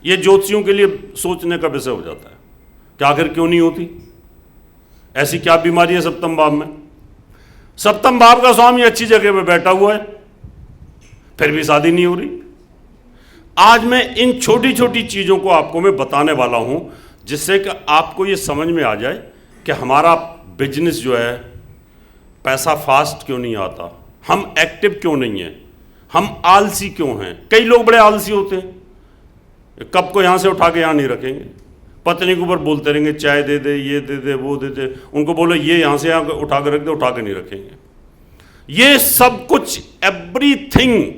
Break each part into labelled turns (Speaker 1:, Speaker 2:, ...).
Speaker 1: ये ज्योतिषियों के लिए सोचने का विषय हो जाता है कि आखिर क्यों नहीं होती, ऐसी क्या बीमारी है सप्तम भाव में। सप्तम भाव का स्वामी अच्छी जगह पे बैठा हुआ है, फिर भी शादी नहीं हो रही। आज मैं इन छोटी छोटी चीजों को आपको मैं बताने वाला हूं, जिससे कि आपको ये समझ में आ जाए कि हमारा बिजनेस जो है, पैसा फास्ट क्यों नहीं आता, हम एक्टिव क्यों नहीं हैं, हम आलसी क्यों हैं। कई लोग बड़े आलसी होते हैं, कप को यहां से उठा के यहां नहीं रखेंगे, पत्नी के ऊपर बोलते रहेंगे चाय दे दे, ये दे दे, वो दे दे, उनको बोलो ये यहां से यहां उठा के रख दे, उठा के नहीं रखेंगे। ये सब कुछ एवरीथिंग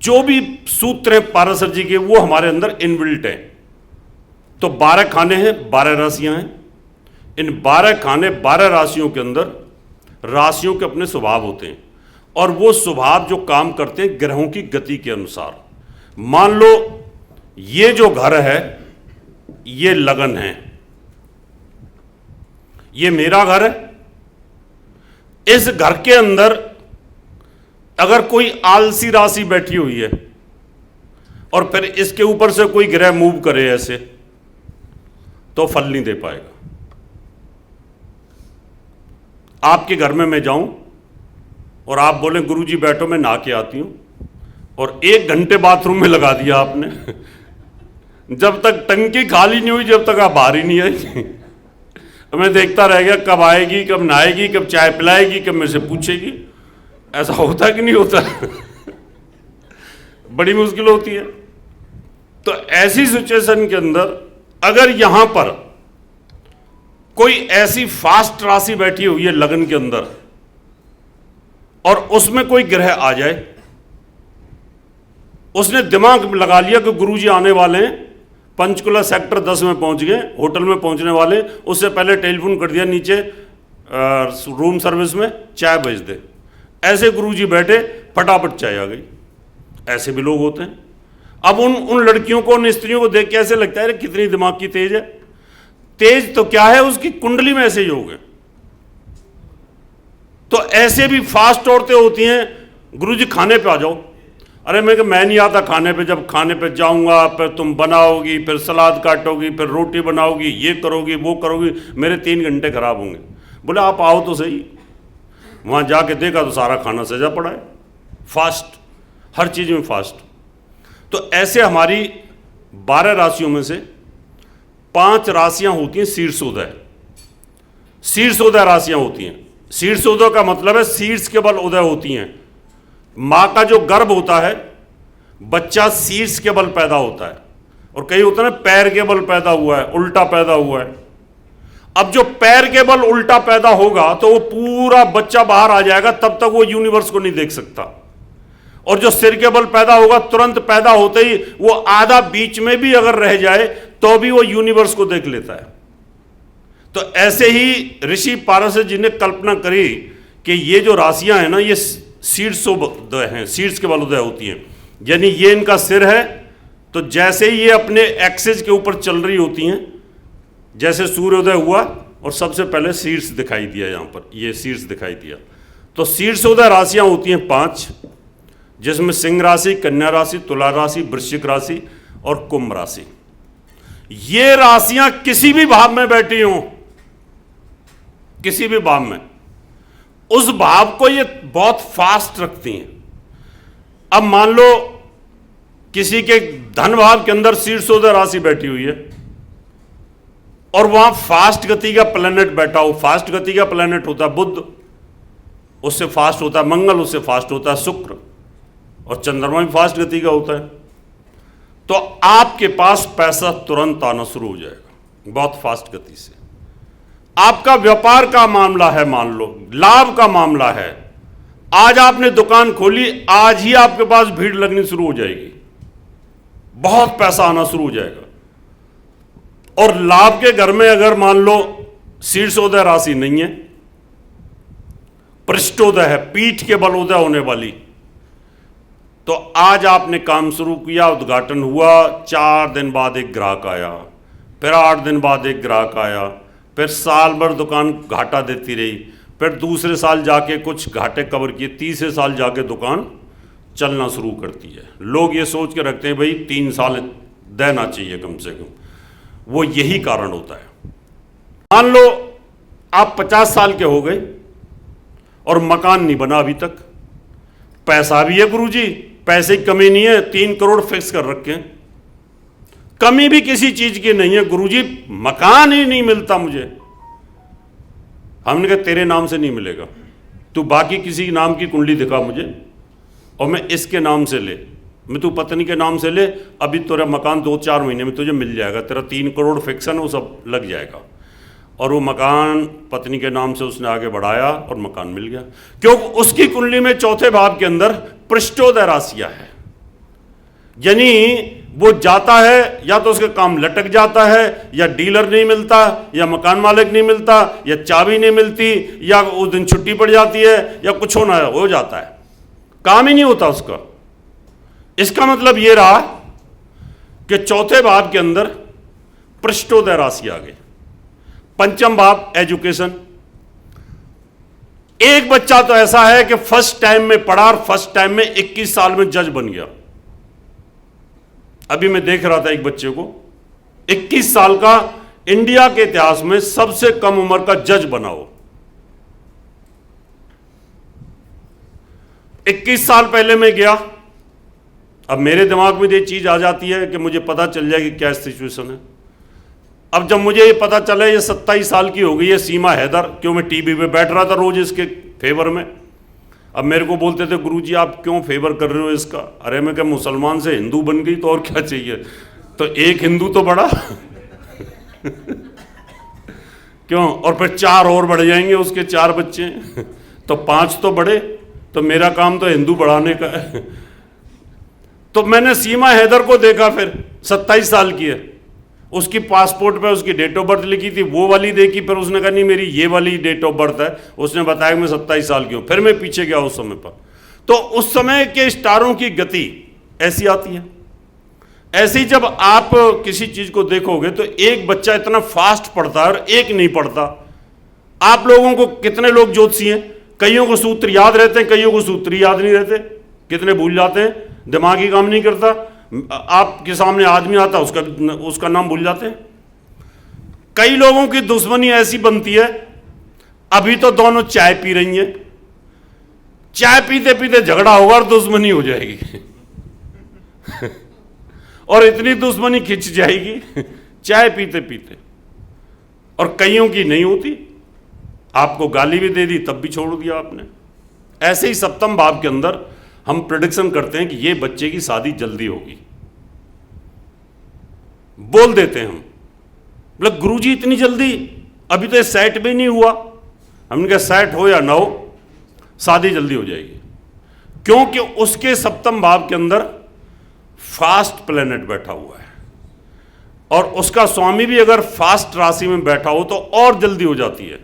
Speaker 1: जो भी सूत्र है पाराशर जी के, वो हमारे अंदर इनबिल्ट है। तो 12 खाने हैं, 12 राशियां हैं। इन 12 खाने 12 राशियों के अंदर राशियों के अपने स्वभाव होते हैं, और वो स्वभाव जो काम करते हैं ग्रहों की गति के अनुसार। मान लो ये जो घर है ये लगन है, ये मेरा घर है। इस घर के अंदर अगर कोई आलसी राशि बैठी हुई है और फिर इसके ऊपर से कोई ग्रह मूव करे ऐसे, तो फल नहीं दे पाएगा। आपके घर में मैं जाऊं और आप बोले गुरुजी बैठो मैं नहा के आती हूं, और 1 घंटे बाथरूम में लगा दिया आपने, जब तक टंकी खाली नहीं हुई, जब तक आप बाहर ही नहीं आई, मैं देखता रह गया कब आएगी, कब नहाएगी, कब चाय पिलाएगी, कब मेरे से पूछेगी। ऐसा होता कि नहीं होता? बड़ी मुश्किल होती है। तो ऐसी सिचुएशन के अंदर अगर यहां पर कोई ऐसी फास्ट राशि बैठी हुई है लगन के अंदर, और उसमें कोई ग्रह आ जाए, उसने दिमाग लगा लिया कि गुरुजी आने वाले हैं, पंचकुला सेक्टर 10 में पहुंच गए, होटल में पहुंचने वाले, उससे पहले टेलीफोन कर दिया नीचे रूम सर्विस में चाय भेज दे। ऐसे गुरुजी बैठे, फटाफट चाय आ गई। ऐसे भी लोग होते हैं। अब उन लड़कियों को, उन स्त्रियों को देख के ऐसे लगता है कितनी दिमाग की तेज है। तेज तो क्या है, उसकी कुंडली में ऐसे योग है। तो ऐसे भी फास्ट औरतें होती हैं, गुरुजी खाने पे आ जाओ। अरे मैं नहीं आता खाने पे, जब खाने पे जाऊंगा फिर तुम बनाओगी, फिर सलाद काटोगी, फिर रोटी बनाओगी, ये करोगी, वो करोगी, मेरे 3 घंटे खराब होंगे। बोले आप आओ तो सही। वहां जाके देखा तो सारा खाना सजा पड़ा है, फास्ट, हर चीज में फास्ट। तो ऐसे हमारी 12 राशियों में से 5 राशियां होती हैं शीर्षोदय। शीर्षोदय राशियां होती हैं। शीर्षोदय का मतलब है शीर्ष के बल उदय होती हैं। मां का जो गर्भ होता है, बच्चा शीर्ष के बल पैदा होता है, और कई होता है ना पैर के बल पैदा हुआ है, उल्टा पैदा हुआ है। अब जो पैर के बल उल्टा पैदा होगा तो वो पूरा बच्चा बाहर आ जाएगा, तब तक वो यूनिवर्स को नहीं देख सकता। और जो सिर के बल पैदा होगा, तुरंत पैदा होते ही वो आधा बीच में भी अगर रह जाए तो भी वो यूनिवर्स को देख लेता है। तो ऐसे ही ऋषि पारशर जी ने कल्पना करी कि ये जो राशियां हैं ना, ये शीर्षोदय हैं, शीर्ष के बल उदय होती हैं। यानी ये इनका सिर है, तो जैसे ही ये अपने एक्सिस के ऊपर चल रही होती हैं, जैसे सूर्योदय हुआ और सबसे पहले शीर्ष दिखाई दिया, यहां पर ये शीर्ष दिखाई दिया। तो शीर्षोदय राशियां होती हैं 5, जिसमें सिंह राशि, कन्या राशि, तुला राशि, वृश्चिक राशि और कुंभ राशि। ये राशियां किसी भी भाव में बैठी हों, किसी भी भाव में, उस भाव को ये बहुत फास्ट रखती हैं। अब मान लो किसी के धन भाव के अंदर शीर्षोदय राशि बैठी हुई है और वहां फास्ट गति का प्लैनेट बैठा हो। फास्ट गति का प्लैनेट होता है बुध, उससे फास्ट होता है मंगल, उससे फास्ट होता है शुक्र, और चंद्रमा भी फास्ट गति का होता है। तो आपके पास पैसा तुरंत आना शुरू हो जाएगा बहुत फास्ट गति से। आपका व्यापार का मामला है, मान लो लाभ का मामला है, आज आपने दुकान खोली, आज ही आपके पास भीड़ लगनी शुरू हो जाएगी, बहुत पैसा आना शुरू हो जाएगा। और लाभ के घर में अगर मान लो शीर्षोदय राशि नहीं है, पृष्ठोदय है, पीठ के बल उदय होने वाली, तो आज आपने काम शुरू किया, उद्घाटन हुआ, 4 दिन बाद एक ग्राहक आया, फिर 8 दिन बाद एक ग्राहक आया, फिर साल भर दुकान घाटा देती रही, फिर दूसरे साल जाके कुछ घाटे कवर किए, तीसरे साल जाके दुकान चलना शुरू करती है। लोग ये सोच के रखते हैं भाई 3 साल देना चाहिए कम से कम। वो यही कारण होता है। मान लो आप 50 साल के हो गए और मकान नहीं बना अभी तक, पैसा भी है गुरुजी, पैसे की कमी नहीं है, 3 करोड़ फिक्स कर रखे हैं, कमी भी किसी चीज की नहीं है, गुरुजी मकान ही नहीं मिलता मुझे। हमने कहा तेरे नाम से नहीं मिलेगा, तू बाकी किसी नाम की कुंडली दिखा मुझे और मैं इसके नाम से ले, मैं तू पत्नी के नाम से ले, अभी तेरा मकान 2-4 महीने में तुझे मिल जाएगा, तेरा 3 करोड़ फिक्स है ना, वो सब लग जाएगा। और वो मकान पत्नी के नाम से उसने आगे बढ़ाया और मकान मिल गया, क्योंकि उसकी कुंडली में चौथे भाव के अंदर पृष्ठोदय राशियां है। यानी वो जाता है या तो उसका काम लटक जाता है, या डीलर नहीं मिलता, या मकान मालिक नहीं मिलता, या चाबी नहीं मिलती, या उस दिन छुट्टी पड़ जाती है, या कुछ होना हो जाता है, काम ही नहीं होता उसका। इसका मतलब ये रहा कि चौथे भाव के अंदर पृष्ठोदय राशि आ गई। पंचम भाव एजुकेशन। एक बच्चा तो ऐसा है कि फर्स्ट टाइम में पढ़ा और फर्स्ट टाइम में 21 साल में जज बन गया। अभी मैं देख रहा था एक बच्चे को, 21 साल का, इंडिया के इतिहास में सबसे कम उम्र का जज बना हो। 21 साल पहले मैं गया, अब मेरे दिमाग में ये चीज आ जाती है कि मुझे पता चल जाए कि क्या सिचुएशन है। अब जब मुझे ये पता चला ये 27 साल की हो गई है सीमा हैदर, क्यों मैं टीवी पे बैठ रहा था रोज इसके फेवर में। अब मेरे को बोलते थे गुरुजी आप क्यों फेवर कर रहे हो इसका, अरे मैं क्या मुसलमान से हिंदू बन गई तो और क्या चाहिए, तो एक हिंदू तो बढ़ा क्यों, और फिर 4 और बढ़ जाएंगे, उसके 4 बच्चे तो 5 तो बढ़े, तो मेरा काम तो हिंदू बढ़ाने का है। तो मैंने सीमा हैदर को देखा, फिर 27 साल की है, उसकी पासपोर्ट पे उसकी डेट ऑफ बर्थ लिखी थी, वो वाली देखी, फिर उसने कहा नहीं मेरी ये वाली डेट ऑफ बर्थ है, उसने बताया मैं 27 साल की हूं। फिर मैं पीछे गया उस समय पर, तो उस समय के स्टारों की गति ऐसी आती है। ऐसे ही जब आप किसी चीज को देखोगे तो एक बच्चा इतना फास्ट पढ़ता है और एक नहीं पढ़ता। आप लोगों को कितने लोग ज्योतिषी हैं, कईयों को सूत्र याद रहते हैं, कईयों को सूत्र याद नहीं रहते, कितने भूल जाते हैं, दिमाग ही काम नहीं करता। आपके सामने आदमी आता उसका नाम भूल जाते हैं। कई लोगों की दुश्मनी ऐसी बनती है, अभी तो दोनों चाय पी रही हैं, चाय पीते पीते झगड़ा होगा और दुश्मनी हो जाएगी और इतनी दुश्मनी खिंच जाएगी चाय पीते पीते। और कईयों की नहीं होती, आपको गाली भी दे दी तब भी छोड़ दिया आपने। ऐसे ही सप्तम भाव के अंदर हम प्रेडिक्शन करते हैं कि ये बच्चे की शादी जल्दी होगी, बोल देते हैं हम, मतलब गुरुजी इतनी जल्दी, अभी तो सेट भी नहीं हुआ। हमने कहा सेट हो या ना हो, शादी जल्दी हो जाएगी, क्योंकि उसके सप्तम भाव के अंदर फास्ट प्लेनेट बैठा हुआ है, और उसका स्वामी भी अगर फास्ट राशि में बैठा हो तो और जल्दी हो जाती है।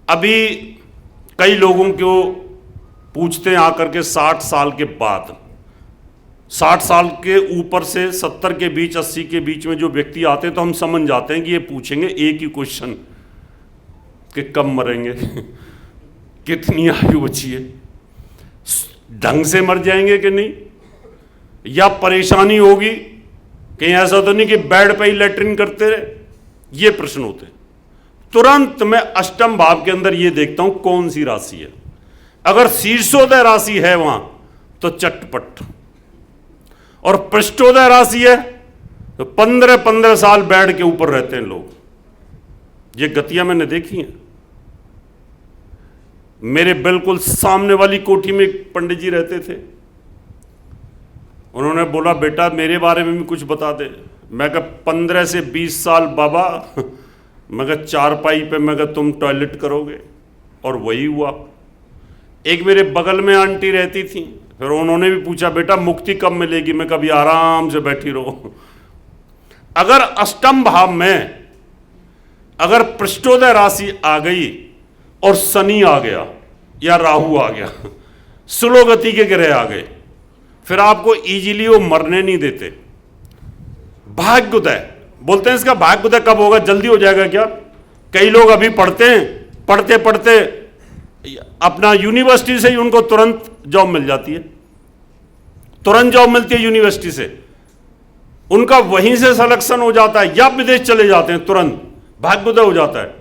Speaker 1: अभी कई लोगों को पूछते हैं आकर के 60 साल के बाद, 60 साल के ऊपर से 70 के बीच 80 के बीच में जो व्यक्ति आते हैं तो हम समझ जाते हैं कि ये पूछेंगे एक ही क्वेश्चन कि कब मरेंगे कितनी आयु बची है, ढंग से मर जाएंगे कि नहीं, या परेशानी होगी, कहीं ऐसा तो नहीं कि बेड पे ही लेटरिन करते रहे। ये प्रश्न होते हैं। तुरंत मैं अष्टम भाव के अंदर ये देखता हूं कौन सी राशि है। अगर शीर्षोदय राशि है वहां तो चटपट, और पृष्ठोदय राशि है तो 15-15 साल बेड के ऊपर रहते हैं लोग। ये गतियां मैंने देखी हैं। मेरे बिल्कुल सामने वाली कोठी में एक पंडित जी रहते थे, उन्होंने बोला बेटा मेरे बारे में भी कुछ बता दे। मैं कहा 15 से 20 साल बाबा, मैं कहा चारपाई पे मैं कहा तुम टॉयलेट करोगे, और वही हुआ। एक मेरे बगल में आंटी रहती थी, फिर उन्होंने भी पूछा बेटा मुक्ति कब मिलेगी, मैं कभी आराम से बैठी रहो। अगर अष्टम भाव में अगर पृष्ठोदय राशि आ गई और शनि आ गया या राहु आ गया, स्लो गति के ग्रह आ गए, फिर आपको इजीली वो मरने नहीं देते। भाग्योदय बोलते हैं, इसका भाग्योदय कब होगा, जल्दी हो जाएगा क्या? कई लोग अभी पढ़ते हैं, पढ़ते पढ़ते अपना यूनिवर्सिटी से ही उनको तुरंत जॉब मिल जाती है, तुरंत जॉब मिलती है यूनिवर्सिटी से। उनका वहीं से सिलेक्शन हो जाता है या विदेश चले जाते हैं, तुरंत भाग्योदय हो जाता है।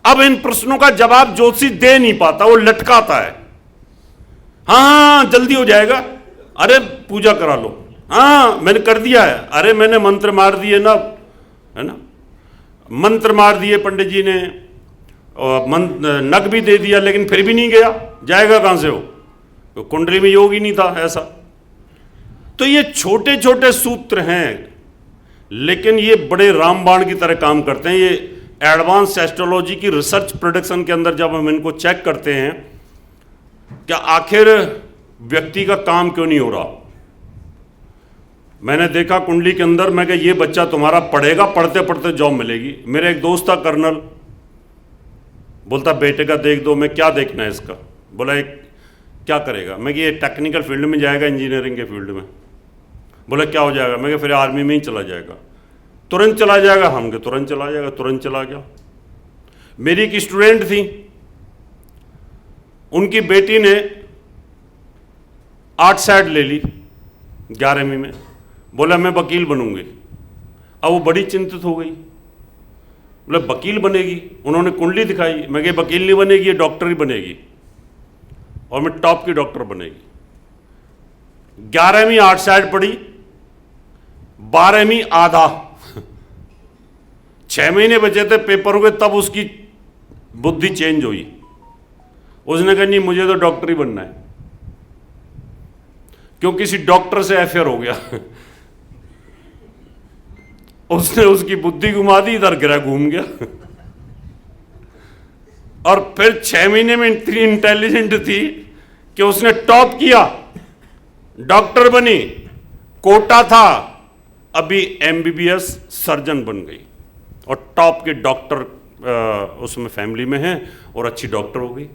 Speaker 1: अब इन प्रश्नों का जवाब ज्योतिषी दे नहीं पाता, वो लटकाता है। हाँ जल्दी हो जाएगा, अरे पूजा करा लो, हाँ मैंने कर दिया है, अरे मैंने मंत्र मार दिए ना, है ना, मंत्र मार दिए पंडित जी ने, और नग भी दे दिया, लेकिन फिर भी नहीं गया, जाएगा कहां से हो, तो कुंडली में योग ही नहीं था ऐसा। तो ये छोटे छोटे सूत्र हैं, लेकिन ये बड़े रामबाण की तरह काम करते हैं। ये एडवांस एस्ट्रोलॉजी की रिसर्च प्रोडक्शन के अंदर जब हम इनको चेक करते हैं, क्या आखिर व्यक्ति का काम क्यों नहीं हो रहा। मैंने देखा कुंडली के अंदर, मैं कहा ये बच्चा तुम्हारा पढ़ेगा, पढ़ते पढ़ते जॉब मिलेगी। मेरा एक दोस्त था कर्नल, बोलता बेटे का देख दो। मैं क्या देखना है इसका, बोला एक क्या करेगा, मैं कि ये टेक्निकल फील्ड में जाएगा, इंजीनियरिंग के फील्ड में। बोला क्या हो जाएगा, मैं कि फिर आर्मी में ही चला जाएगा। तुरंत चला जाएगा, हम के तुरंत चला जाएगा, तुरंत चला गया। मेरी एक स्टूडेंट थी, उनकी बेटी ने 8 साइड ले ली 11वीं में, बोला मैं वकील बनूंगी। अब वो बड़ी चिंतित हो गई, बोले वकील बनेगी, उन्होंने कुंडली दिखाई, मैं कहा वकील नहीं बनेगी, ये डॉक्टर ही बनेगी, और मैं टॉप की डॉक्टर बनेगी। 11वीं 8 साइड पढ़ी, 12वीं आधा 6 महीने बचे थे पेपर के, तब उसकी बुद्धि चेंज हुई। उसने कहा नहीं मुझे तो डॉक्टर ही बनना है, क्यों किसी डॉक्टर से अफेयर हो गया। उसने उसकी बुद्धि घुमा दी, इधर गिरा घूम गया। और फिर 6 महीने में इतनी इंटेलिजेंट थी कि उसने टॉप किया, डॉक्टर बनी, कोटा था, अभी एमबीबीएस सर्जन बन गई और टॉप के डॉक्टर उसमें फैमिली में है और अच्छी डॉक्टर हो गई।